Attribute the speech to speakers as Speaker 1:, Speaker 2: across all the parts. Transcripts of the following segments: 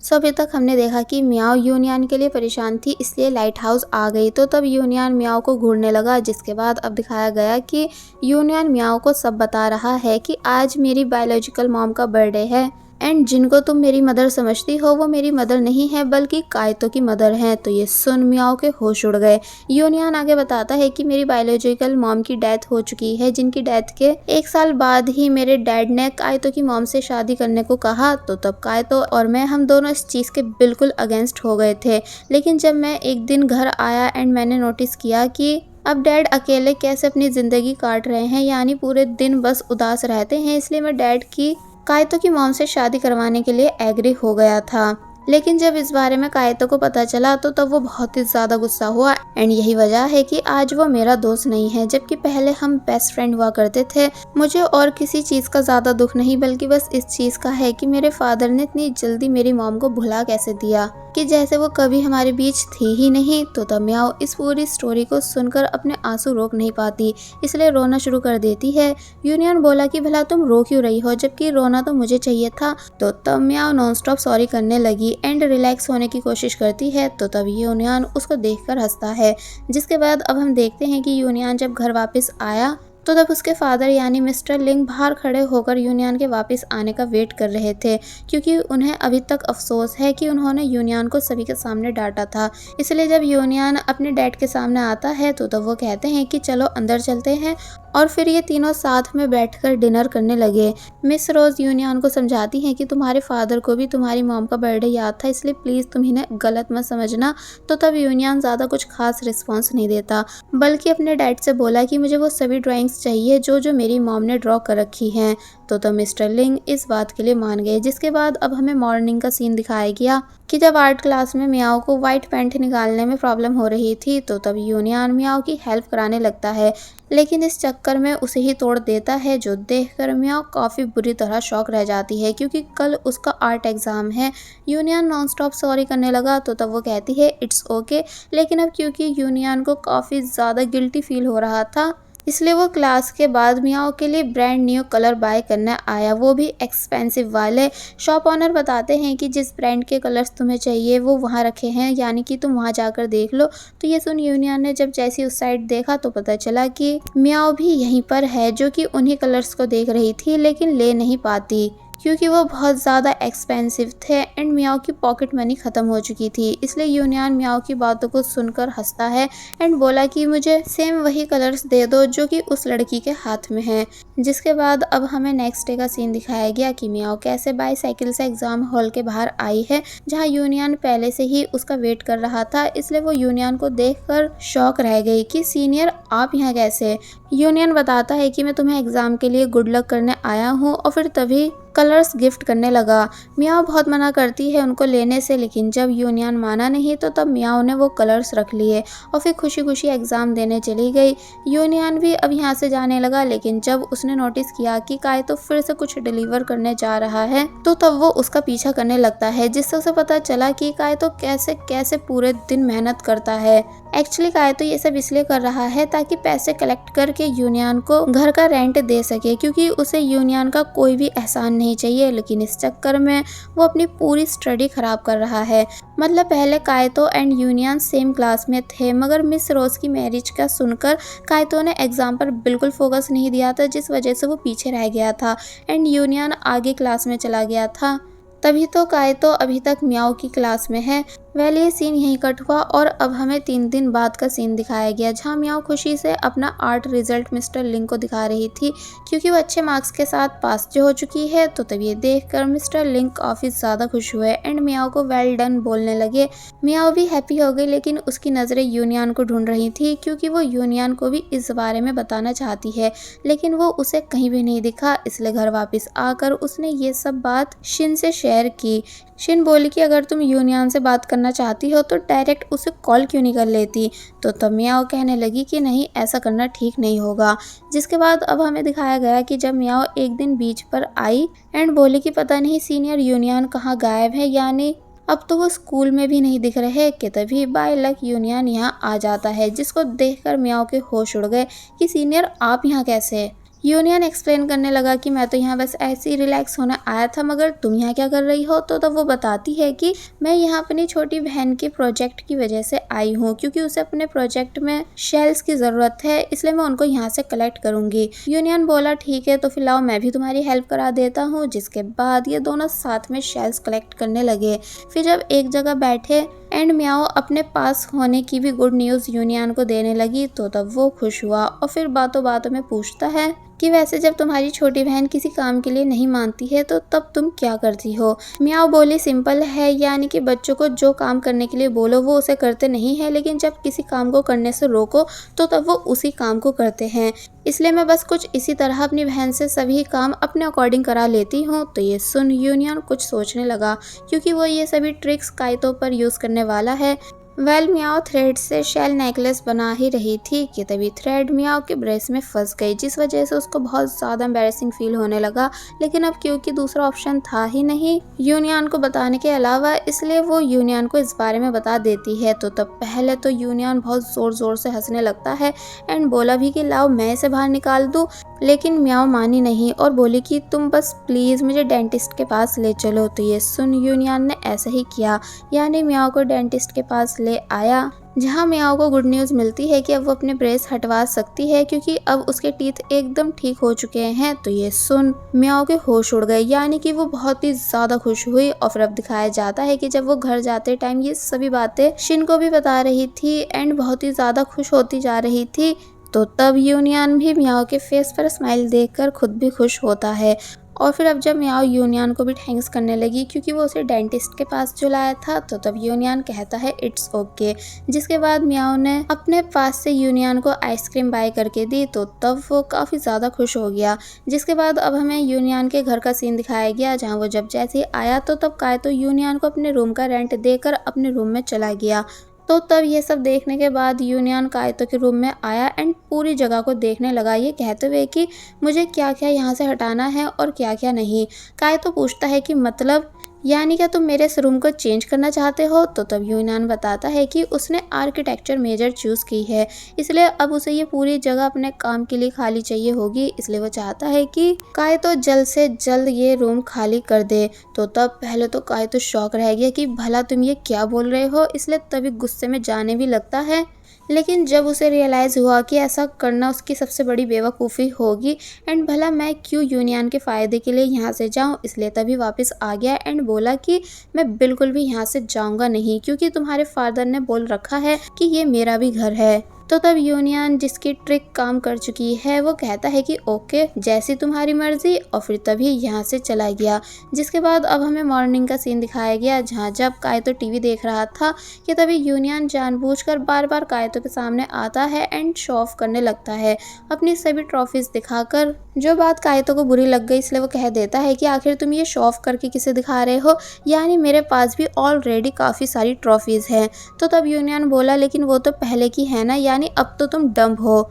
Speaker 1: सो अभी तक हमने देखा कि मियाओ यूनियन के लिए परेशान थी, इसलिए लाइट हाउस आ गई। तो तब यूनियन मियाओ को घूरने लगा, जिसके बाद अब दिखाया गया कि यूनियन मियाओ को सब बता रहा है कि आज मेरी बायोलॉजिकल मॉम का बर्थडे है एंड जिनको तुम मेरी मदर समझती हो वो मेरी मदर नहीं है बल्कि काइतो की मदर हैं। तो ये सुन मियाओ के होश उड़ गए। यूनियन आगे बताता है कि मेरी बायोलॉजिकल मॉम की डेथ हो चुकी है, जिनकी डेथ के 1 साल बाद ही मेरे डैड ने काइतो की मॉम से शादी करने को कहा। तो तब काइतो और मैं हम दोनों इस चीज़ के बिल्कुल अगेंस्ट हो गए थे। लेकिन जब मैं एक दिन घर आया एंड मैंने नोटिस किया कि अब डैड अकेले कैसे अपनी ज़िंदगी काट रहे हैं, यानी पूरे दिन बस उदास रहते हैं, इसलिए मैं डैड की काइतो की मॉम से शादी करवाने के लिए एग्री हो गया था। लेकिन जब इस बारे में काइतो को पता चला तो तब वो बहुत ही ज़्यादा गुस्सा हुआ एंड यही वजह है कि आज वो मेरा दोस्त नहीं है, जबकि पहले हम बेस्ट फ्रेंड हुआ करते थे। मुझे और किसी चीज़ का ज़्यादा दुख नहीं बल्कि बस इस चीज़ का है कि मेरे फादर ने इतनी जल्दी मेरी मॉम को भुला कैसे दिया, कि जैसे वो कभी हमारे बीच थी ही नहीं। तो तब मियाओ इस पूरी स्टोरी को सुनकर अपने आंसू रोक नहीं पाती, इसलिए रोना शुरू कर देती है। यूनियन बोला कि भला तुम रो क्यों रही हो, जबकि रोना तो मुझे चाहिए था। तो तब मियाओ नॉन स्टॉप सॉरी करने लगी एंड रिलैक्स होने की कोशिश करती है। तो तब यूनियन उसको देखकर हंसता है, जिसके बाद अब हम देखते हैं कि यूनियन जब घर वापस आया तो तब उसके फादर यानी मिस्टर लिंग बाहर खड़े होकर यूनियन के वापस आने का वेट कर रहे थे, क्योंकि उन्हें अभी तक अफसोस है कि उन्होंने यूनियन को सभी के सामने डांटा था। इसलिए जब यूनियन अपने डैड के सामने आता है तो तब वो कहते हैं कि चलो अंदर चलते हैं, और फिर ये तीनों साथ में बैठकर डिनर करने लगे। मिस रोज यूनियन को समझाती हैं कि तुम्हारे फादर को भी तुम्हारी मॉम का बर्थडे याद था, इसलिए प्लीज़ तुम इन्हें गलत मत समझना। तो तब यूनियन ज़्यादा कुछ खास रिस्पॉन्स नहीं देता, बल्कि अपने डैड से बोला कि मुझे वो सभी ड्राइंग्स चाहिए जो जो मेरी मॉम ने ड्रॉ कर रखी हैं। तो तब मिस्टर लिंग इस बात के लिए मान गए, जिसके बाद अब हमें मॉर्निंग का सीन दिखाया गया कि जब आर्ट क्लास में मियाओ को वाइट पेंट निकालने में प्रॉब्लम हो रही थी। तो तब यूनियन मियाओ की हेल्प कराने लगता है, लेकिन इस चक्कर में उसे ही तोड़ देता है, जो देखकर मियाओ काफ़ी बुरी तरह शॉक रह जाती है, क्योंकि कल उसका आर्ट एग्ज़ाम है। यूनियन नॉन स्टॉप सॉरी करने लगा तो तब वो कहती है इट्स ओके, लेकिन अब क्योंकि यूनियन को काफ़ी ज़्यादा गिल्टी फील हो रहा था, इसलिए वो क्लास के बाद मियाओ के लिए ब्रांड न्यू कलर बाय करने आया, वो भी एक्सपेंसिव वाले। शॉप ऑनर बताते हैं कि जिस ब्रांड के कलर्स तुम्हें चाहिए वो वहाँ रखे हैं, यानी कि तुम वहाँ जाकर देख लो। तो ये सुन यूनियन ने जब जैसी उस साइड देखा तो पता चला कि मियाओ भी यहीं पर है, जो कि उन्हीं कलर्स को देख रही थी लेकिन ले नहीं पाती, क्योंकि वो बहुत ज़्यादा एक्सपेंसिव थे एंड मियाओ की पॉकेट मनी ख़त्म हो चुकी थी। इसलिए यूनियन मियाओ की बातों को सुनकर हंसता है एंड बोला कि मुझे सेम वही कलर्स दे दो जो कि उस लड़की के हाथ में हैं। जिसके बाद अब हमें नेक्स्ट डे का सीन दिखाया गया कि मियाओ कैसे बाईसाइकिल से एग्ज़ाम हॉल के बाहर आई है, जहाँ यूनियन पहले से ही उसका वेट कर रहा था। इसलिए वो यूनियन को देखकर शॉक रह गई कि सीनियर आप यहाँ कैसे। यूनियन बताता है कि मैं तुम्हें एग्ज़ाम के लिए गुड लक करने आया हूँ, और फिर तभी कलर्स गिफ्ट करने लगा। मियाओ बहुत मना करती है उनको लेने से, लेकिन जब यूनियन माना नहीं तो तब मियाओ ने वो कलर्स रख लिए और फिर खुशी खुशी एग्ज़ाम देने चली गई। यूनियन भी अब यहाँ से जाने लगा, लेकिन जब उसने नोटिस किया कि काइतो फिर से कुछ डिलीवर करने जा रहा है तो तब वो उसका पीछा करने लगता है, जिससे उसे पता चला कि काइतो कैसे कैसे पूरे दिन मेहनत करता है। एक्चुअली काइतो ये सब इसलिए कर रहा है ताकि पैसे कलेक्ट करके यूनियन को घर का रेंट दे सके, क्योंकि उसे यूनियन का कोई भी एहसान नहीं चाहिए। लेकिन इस चक्कर में वो अपनी पूरी स्टडी खराब कर रहा है। मतलब पहले काइतो एंड यूनियन सेम क्लास में थे, मगर मिस रोज की मैरिज का सुनकर काइतो ने एग्जाम पर बिल्कुल फोकस नहीं दिया था, जिस वजह से वो पीछे रह गया था एंड यूनियन आगे क्लास में चला गया था। तभी तो काइतो अभी तक मियाओ की क्लास में है। वेल ये सीन यहीं कट हुआ और अब हमें 3 दिन बाद का सीन दिखाया गया, जहां मियाओ खुशी से अपना आर्ट रिजल्ट मिस्टर लिंग को दिखा रही थी, क्योंकि वो अच्छे मार्क्स के साथ पास जो हो चुकी है। तो तब ये देखकर मिस्टर लिंग काफ़ी ज़्यादा खुश हुए एंड मियाओ को वेल डन बोलने लगे। मियाओ भी हैप्पी हो गई, लेकिन उसकी नज़रें यूनियन को ढूंढ रही थी, क्योंकि वो यूनियन को भी इस बारे में बताना चाहती है, लेकिन वो उसे कहीं भी नहीं दिखा। इसलिए घर वापस आकर उसने ये सब बात शिन से शेयर की। शिन बोली कि अगर तुम यूनियन से बात करना चाहती हो तो डायरेक्ट उसे कॉल क्यों नहीं कर लेती। तो तब मियाओ कहने लगी कि नहीं, ऐसा करना ठीक नहीं होगा। जिसके बाद अब हमें दिखाया गया कि जब मियाओ एक दिन बीच पर आई एंड बोली कि पता नहीं सीनियर यूनियन कहाँ गायब है, यानी अब तो वो स्कूल में भी नहीं दिख रहे, कि तभी बाय लक यूनियन यहाँ आ जाता है, जिसको देखकर मियाओ के होश उड़ गए कि सीनियर आप यहाँ कैसे। यूनियन एक्सप्लेन करने लगा कि मैं तो यहाँ बस ऐसे ही रिलैक्स होने आया था, मगर तुम यहाँ क्या कर रही हो। तो तब वो बताती है कि मैं यहाँ अपनी छोटी बहन के प्रोजेक्ट की वजह से आई हूँ, क्योंकि उसे अपने प्रोजेक्ट में शेल्स की ज़रूरत है, इसलिए मैं उनको यहाँ से कलेक्ट करूँगी। यूनियन बोला ठीक है, तो फिर लाओ मैं भी तुम्हारी हेल्प करा देता हूँ। जिसके बाद ये दोनों साथ में शेल्स कलेक्ट करने लगे। फिर जब एक जगह बैठे एंड म्याओ अपने पास होने की भी गुड न्यूज़ यूनियन को देने लगी, तो तब वो खुश हुआ और फिर बातों बातों में पूछता है कि वैसे जब तुम्हारी छोटी बहन किसी काम के लिए नहीं मानती है तो तब तुम क्या करती हो। म्याओ बोली सिंपल है, यानी कि बच्चों को जो काम करने के लिए बोलो वो उसे करते नहीं है, लेकिन जब किसी काम को करने से रोको तो तब वो उसी काम को करते हैं। इसलिए मैं बस कुछ इसी तरह अपनी बहन से सभी काम अपने अकॉर्डिंग करा लेती हूँ। तो ये सुन यूनियन कुछ सोचने लगा, क्योंकि वो ये सभी ट्रिक्स काइतो पर यूज़ करने वाला है। म्याओ थ्रेड से शेल नेकलेस बना ही रही थी कि तभी थ्रेड म्याओ के ब्रेस में फंस गई, जिस वजह से उसको बहुत ज़्यादा एम्बैरेसिंग फील होने लगा। लेकिन अब क्योंकि दूसरा ऑप्शन था ही नहीं यूनियन को बताने के अलावा, इसलिए वो यूनियन को इस बारे में बता देती है। तो तब पहले तो यूनियन बहुत ज़ोर ज़ोर से हंसने लगता है एंड बोला भी कि लाओ मैं इसे बाहर निकाल दूँ। लेकिन म्याओ मानी नहीं और बोली कि तुम बस प्लीज़ मुझे डेंटिस्ट के पास ले चलो। तो ये सुन यूनियन ने ऐसा ही किया, यानी म्याओ को डेंटिस्ट के पास ले आया, जहाँ म्याओ को गुड न्यूज़ मिलती है कि अब वो अपने ब्रेस हटवा सकती है, क्योंकि अब उसके टीथ एकदम ठीक हो चुके हैं। तो ये सुन म्याओ के होश उड़ गए, यानी कि वो बहुत ही ज़्यादा खुश हुई। और फिर अब दिखाया जाता है कि जब वो घर जाते टाइम ये सभी बातें शिन को भी बता रही थी एंड बहुत ही ज़्यादा खुश होती जा रही थी। तो तब यूनियन भी म्याओ के फेस पर स्माइल देखकर खुद भी खुश होता है। और फिर अब जब म्याओ यूनियन को भी थैंक्स करने लगी, क्योंकि वो उसे डेंटिस्ट के पास जो लाया था, तो तब यूनियन कहता है इट्स ओके। जिसके बाद म्याओ ने अपने पास से यूनियन को आइसक्रीम बाय करके दी, तो तब वो काफ़ी ज़्यादा खुश हो गया। जिसके बाद अब हमें यूनियन के घर का सीन दिखाया गया, जहाँ वो जब जैसे ही आया तो तब काइतो यूनियन को अपने रूम का रेंट देकर अपने रूम में चला गया। तो तब ये सब देखने के बाद यूनियन काइतो के रूम में आया एंड पूरी जगह को देखने लगा, ये कहते हुए कि मुझे क्या क्या यहाँ से हटाना है और क्या क्या नहीं। काइतो पूछता है कि मतलब, यानी क्या तुम मेरे इस रूम को चेंज करना चाहते हो। तो तब यूनियन बताता है कि उसने आर्किटेक्चर मेजर चूज़ की है, इसलिए अब उसे ये पूरी जगह अपने काम के लिए खाली चाहिए होगी, इसलिए वो चाहता है कि काइतो जल्द से जल्द ये रूम खाली कर दे। तो तब पहले तो काइतो शॉक रह गया कि भला तुम ये क्या बोल रहे हो, इसलिए तभी गुस्से में जाने भी लगता है। लेकिन जब उसे रियलाइज़ हुआ कि ऐसा करना उसकी सबसे बड़ी बेवकूफ़ी होगी एंड भला मैं क्यों यूनियन के फ़ायदे के लिए यहाँ से जाऊँ, इसलिए तभी वापस आ गया एंड बोला कि मैं बिल्कुल भी यहाँ से जाऊँगा नहीं, क्योंकि तुम्हारे फादर ने बोल रखा है कि ये मेरा भी घर है। तो तब यूनियन, जिसकी ट्रिक काम कर चुकी है, वो कहता है कि ओके जैसी तुम्हारी मर्जी, और फिर तभी यहाँ से चला गया। जिसके बाद अब हमें मॉर्निंग का सीन दिखाया गया, जहाँ जब काइतो टीवी देख रहा था कि तभी यूनियन जानबूझकर बार बार काइतो के सामने आता है एंड शो ऑफ करने लगता है अपनी सभी ट्रॉफीज दिखाकर। जो बात काइतो को बुरी लग गई, इसलिए वो कह देता है कि आखिर तुम ये शो ऑफ करके किसे दिखा रहे हो, यानी मेरे पास भी ऑलरेडी काफ़ी सारी ट्रॉफीज हैं। तो तब यूनियन बोला लेकिन वो तो पहले की है ना, यानी अब तो तुम डम्ब हो,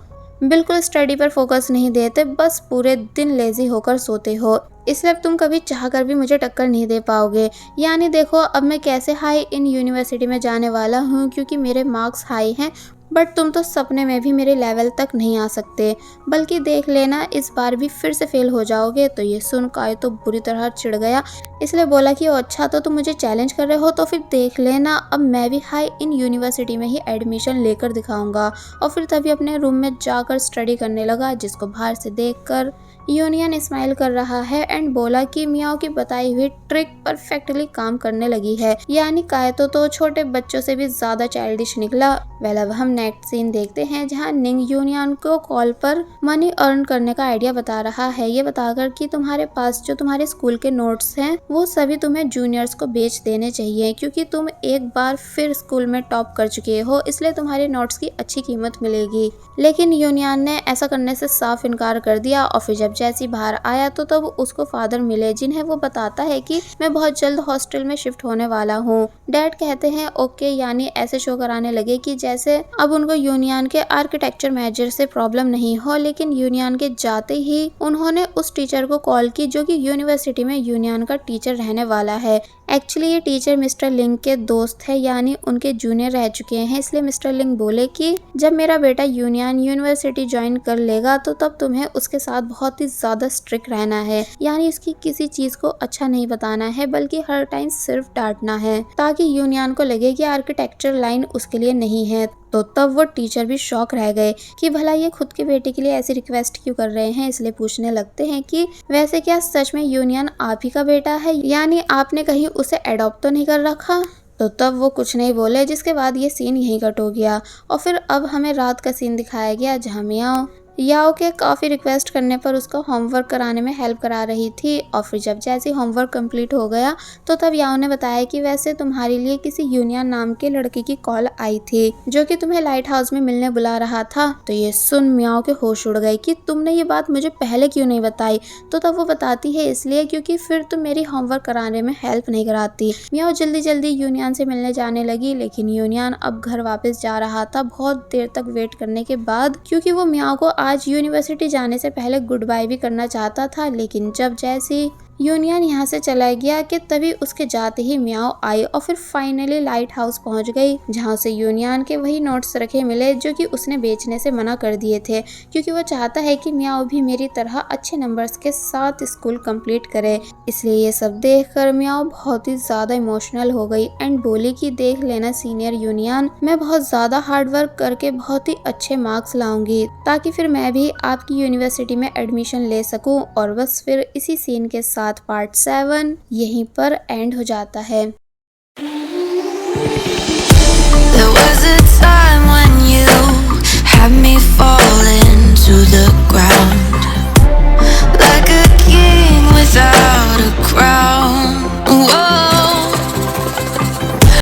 Speaker 1: बिल्कुल स्टडी पर फोकस नहीं देते, बस पूरे दिन लेजी होकर सोते हो, इसलिए अब तुम कभी चाह कर भी मुझे टक्कर नहीं दे पाओगे। यानी देखो अब मैं कैसे हाई इन यूनिवर्सिटी में जाने वाला हूँ, क्योंकि मेरे मार्क्स हाई हैं, बट तुम तो सपने में भी मेरे लेवल तक नहीं आ सकते, बल्कि देख लेना इस बार भी फिर से फेल हो जाओगे। तो ये सुन काइतो बुरी तरह चिढ़ गया, इसलिए बोला कि अच्छा तो तुम मुझे चैलेंज कर रहे हो, तो फिर देख लेना अब मैं भी हाई इन यूनिवर्सिटी में ही एडमिशन लेकर दिखाऊंगा। और फिर तभी अपने रूम में जाकर स्टडी करने लगा, जिसको बाहर से देखकर यूनियन स्माइल कर रहा है एंड बोला कि म्याओ की बताई हुई ट्रिक परफेक्टली काम करने लगी है। यानी काइतो तो छोटे बच्चों से भी ज्यादा चाइल्डिश निकला। वेल अब हम नेक्स्ट सीन देखते हैं, जहां निंग यूनियन को कॉल पर मनी अर्न करने का आइडिया बता रहा है, ये बताकर कि तुम्हारे पास जो तुम्हारे स्कूल के नोट्स हैं वो सभी तुम्हें जूनियर्स को बेच देने चाहिए, क्योंकि तुम एक बार फिर स्कूल में टॉप कर चुके हो, इसलिए तुम्हारे नोट्स की अच्छी कीमत मिलेगी। लेकिन यूनियन ने ऐसा करने से साफ इनकार कर दिया। और फिर जब जैसी बाहर आया तो तब उसको फादर मिले, जिन्हें वो बताता है कि मैं बहुत जल्द हॉस्टल में शिफ्ट होने वाला हूँ। डैड कहते हैं ओके, यानी ऐसे शो कराने लगे कि जैसे अब उनको यूनियन के आर्किटेक्चर मेजर से प्रॉब्लम नहीं हो। लेकिन यूनियन के जाते ही उन्होंने उस टीचर को कॉल की जो कि यूनिवर्सिटी में यूनियन का टीचर रहने वाला है एक्चुअली ये टीचर मिस्टर लिंग के दोस्त है, यानी उनके जूनियर रह चुके हैं। इसलिए मिस्टर लिंग बोले कि जब मेरा बेटा यूनियन यूनिवर्सिटी ज्वाइन कर लेगा तो तब तुम्हें उसके साथ बहुत ही ज्यादा स्ट्रिक्ट रहना है, यानी उसकी किसी चीज को अच्छा नहीं बताना है बल्कि हर टाइम सिर्फ डांटना है, ताकि यूनियन को लगे कि आर्किटेक्चर लाइन उसके लिए नहीं है। तो तब वो टीचर भी शॉक रह गए कि भला ये खुद के बेटे के लिए ऐसी रिक्वेस्ट क्यों कर रहे हैं। इसलिए पूछने लगते हैं कि वैसे क्या सच में यूनियन आप ही का बेटा है, यानी आपने कहीं उसे एडॉप्ट तो नहीं कर रखा। तो तब वो कुछ नहीं बोले, जिसके बाद ये सीन यहीं कट हो गया। और फिर अब हमें रात का सीन दिखाया गया जहाँ मियाओ याओ के काफ़ी रिक्वेस्ट करने पर उसका होमवर्क कराने में हेल्प करा रही थी। और फिर जब जैसे होमवर्क कंप्लीट हो गया तो तब याओ ने बताया कि वैसे तुम्हारे लिए किसी यूनियन नाम के लड़के की कॉल आई थी जो कि तुम्हें लाइट हाउस में मिलने बुला रहा था। तो ये सुन मियाओ के होश उड़ गए कि तुमने ये बात मुझे पहले क्यों नहीं बताई। तो तब वो बताती है इसलिए क्योंकि फिर तुम मेरी होमवर्क कराने में हेल्प नहीं कराती। मियाओ जल्दी जल्दी यूनियन से मिलने जाने लगी, लेकिन यूनियन अब घर वापस जा रहा था बहुत देर तक वेट करने के बाद, क्योंकि वो मियाओ को आज यूनिवर्सिटी जाने से पहले गुड बाय भी करना चाहता था। लेकिन जब जैसे यूनियन यहाँ से चला गया कि तभी उसके जाते ही मियाओ आई और फिर फाइनली लाइट हाउस पहुँच गई, जहाँ से यूनियन के वही नोट्स रखे मिले जो कि उसने बेचने से मना कर दिए थे, क्योंकि वो चाहता है कि मियाओ भी मेरी तरह अच्छे नंबर्स के साथ स्कूल कंप्लीट करे। इसलिए ये सब देखकर मियाओ बहुत ही ज्यादा इमोशनल हो गई एंड बोली कि देख लेना सीनियर यूनियन, मैं बहुत ज्यादा हार्डवर्क करके बहुत ही अच्छे मार्क्स लाऊंगी ताकि फिर मैं भी आपकी यूनिवर्सिटी में एडमिशन ले सकूं। और बस फिर इसी सीन के साथ पार्ट 7 यहीं पर एंड हो जाता है।